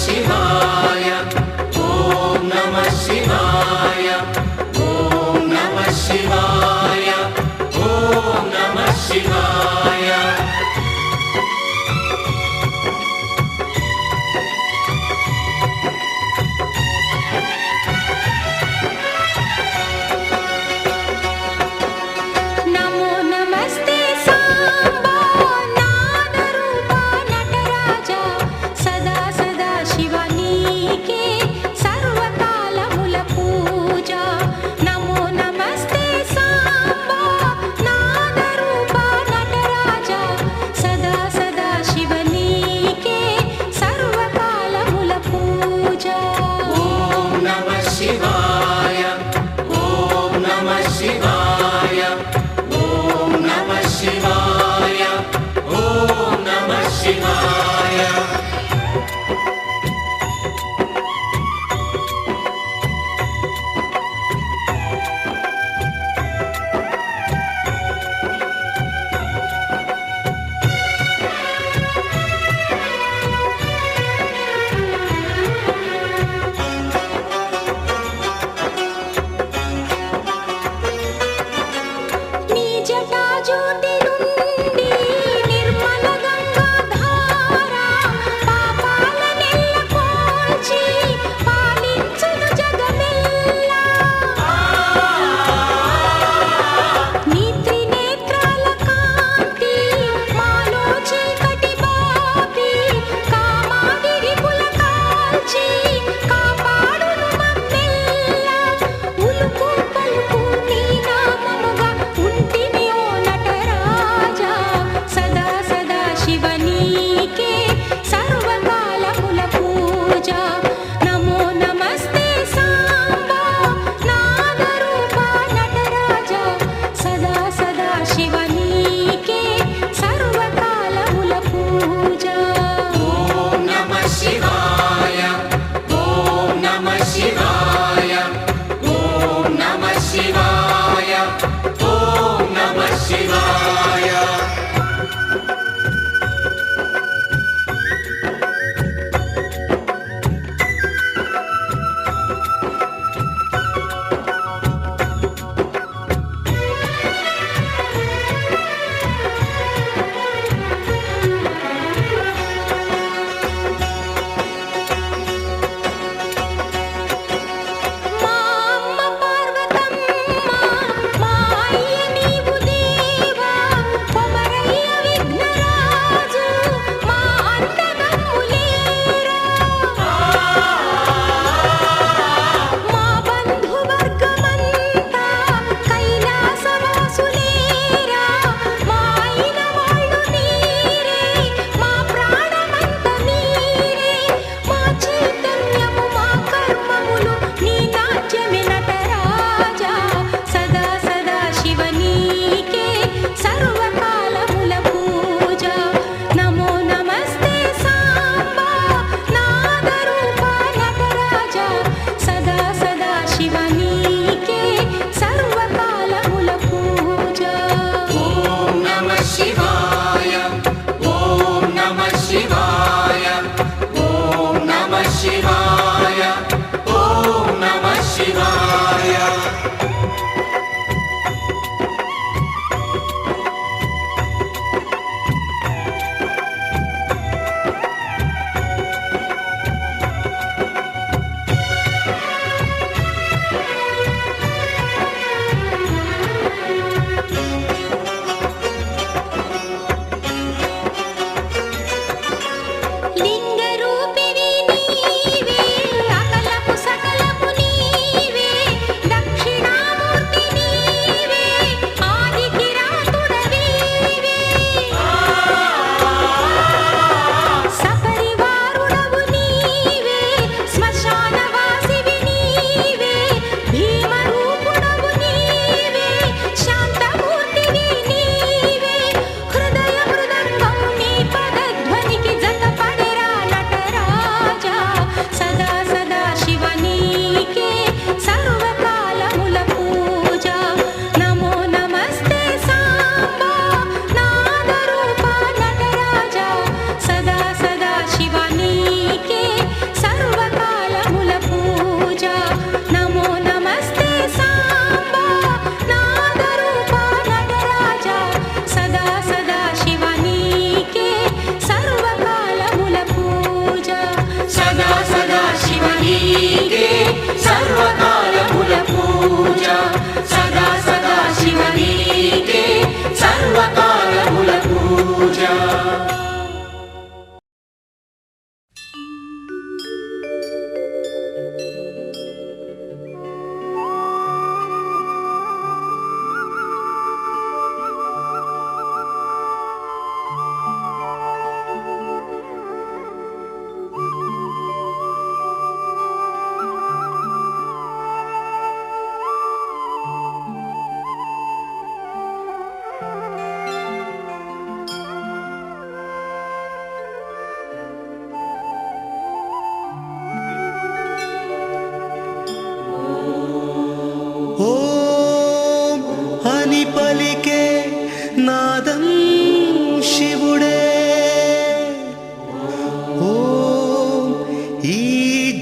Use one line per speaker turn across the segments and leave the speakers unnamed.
शिवाय ॐ नमः शिवाय ॐ नमः शिवाय ॐ नमः शिवाय।
नमो नमस्ते सांबा नादरूपा नटराजा सदा सदा शिवा नी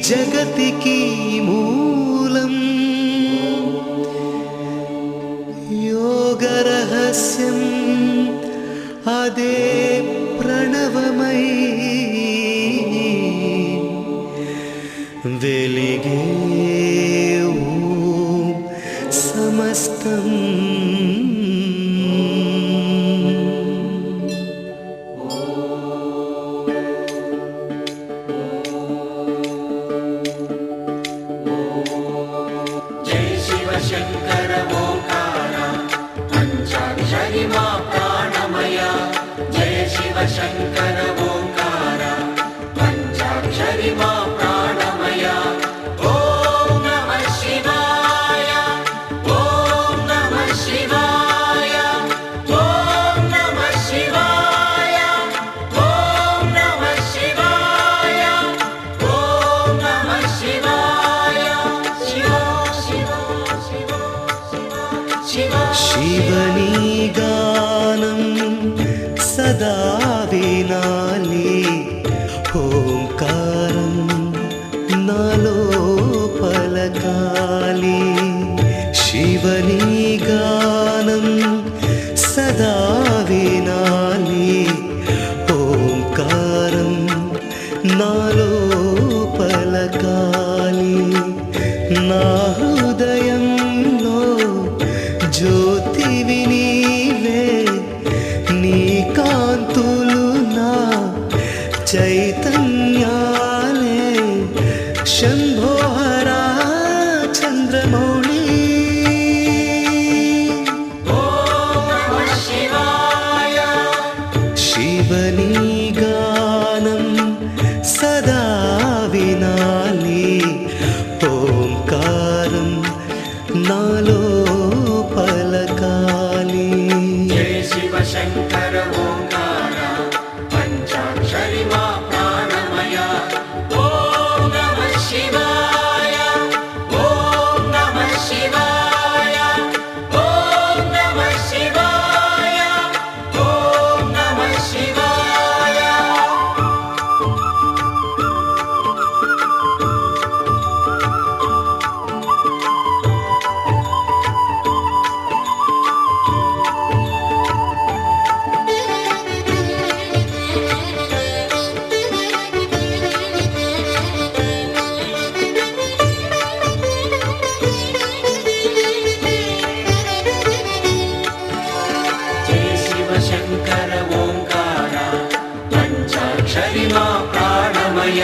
జగతికి మూలం యోగ రహస్యం అదే ప్రణవమై వెలిగే ఓం సమస్తం
जय शिव शंकर ओंकार पंचाक्षरी मा प्राणमय जय शिव शंकर ओंकार पंचाक्षरी मा प्राणमय ओम नमः शिवाय ओम नमः शिवाय ओम नमः शिवाय ओम नमः शिवाय ओम नमः शिवाय
శివని గానం సదా వినాలి ఓంకారం నాలో పలకాలి శివని గానం సదా వినాలి ఓంకారం నాలో పలకాలి నా హృదయంలో జ్యోతివి నీవే నీ కాంతులు నా చైతన్యాలే శంభో హరా చంద్రమౌళి శివని గానం సదా వినాలి ఓంకారం నాలో పలకాలి
जय शिव शंकर ओंकार पंचाक्षरी मा प्राणमय ओम नमः शिवाय ओम नमः शिवाय ओम नमः शिवाय ओम नमः शिवाय जय शिव शंकर ओंकार पंचाक्षरी मा प्राणमय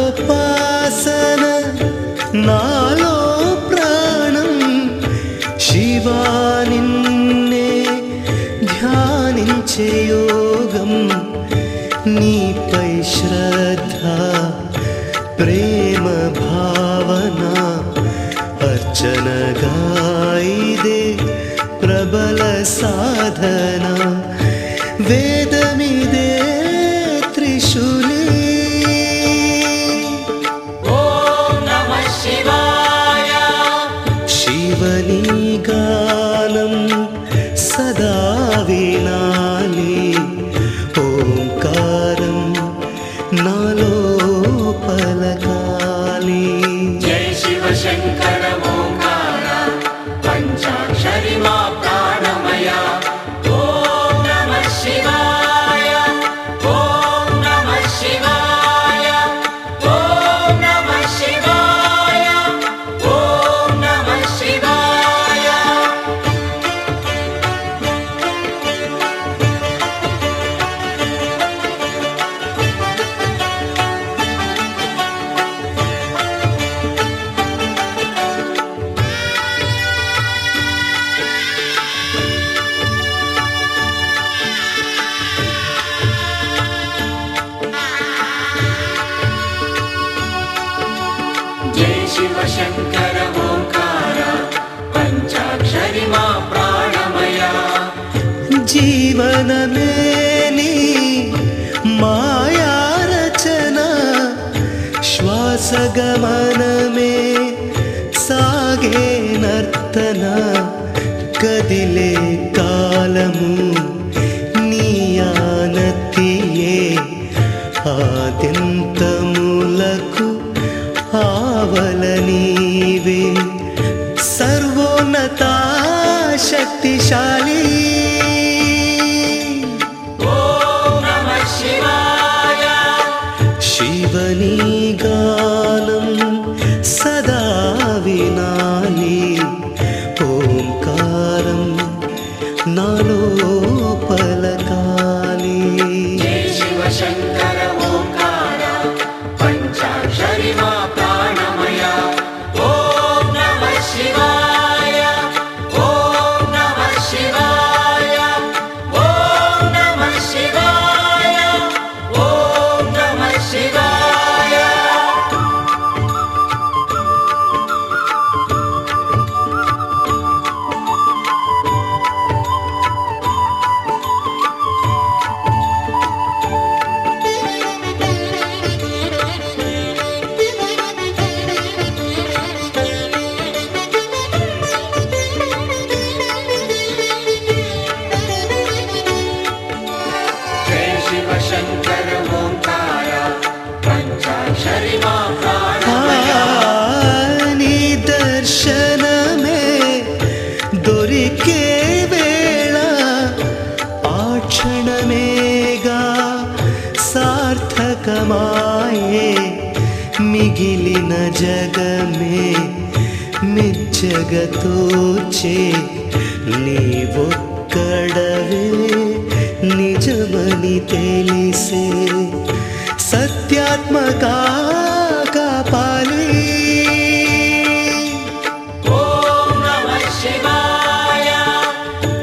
నాదోపాసన నాలో ప్రాణం శివా నిన్నే ధ్యానించే యోగం నీపై శ్రద్ధ ప్రేమ భావన అర్చనగా ఇదే ప్రబల సాధన వేదమిదే త్రిశూలి
ओम नमः शिवाय
శివని గానం సదా వినాలి ఓంకారం నాలో పలకాలి
जय शिव शंकर ओंकार पंचाक्षरी मा प्राणमय ओम नमः शिवाय ओम नमः शिवाय ओम नमः शिवाय ओम नमः शिवाय जय शिव शंकर ओंकार पंचाक्षरी मा प्राणमय
జీవనమే నీ మాయా రచన శ్వాసగమనమే సాగే నర్తన కదిలే కాలము నీ ఆనతియే ఆద్యంతము కనులకు ఆవల నీవే సర్వోన్నత శక్తిశాలి
ఓం నమః శివాయ
శివని గానం సదా వినాలి ఓంకారం నాలో పలకాలి
జై శివ శంకర ఓంకార పంచాక్షరి మా ప్రాణమయ ఓం నమః శివాయ ఓం నమః శివాయ ఓం నమః శివాయ ఓం నమః శివాయ జై శివ శంకర ఓంకార పంచాక్షరి మా ప్రాణమయ
నీ దర్శనమే దొరికే వేళ ఆ క్షణమేగా సార్థకమాయే మిగిలిన జగమే మెచ్చగతోచే నీవొక్కడవే నిజమని తెలిసే సత్యాత్మక కాపాలి
ఓం నమః శివాయ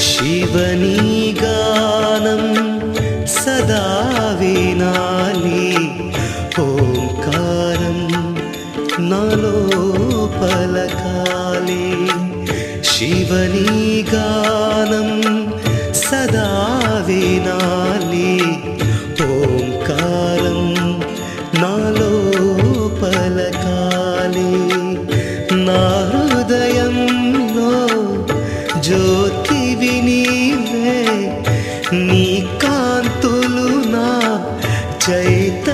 శివని గానం సదా వినాలి ఓంకారం నాలో పలకాలి శివని గానం సదా వినాలి ఓంకారం నాలో పలకాలి నా హృదయంలో జ్యోతివి నీవే నీ కాంతులు నా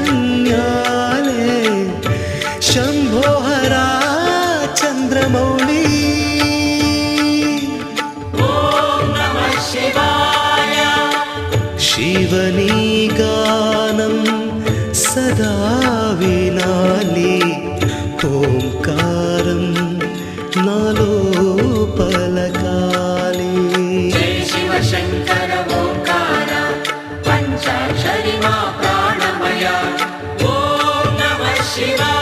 చైతన్యాలే శంభోహరా చంద్రమౌళి
ఓం నమః శివాయ
శివని గానం సదా వినాలి ఓంకారం నాలో పలకాలి
జై శివ శంకర ఓంకార పంచాక్షరి మా ప్రాణమయ ఓం నమః శివాయ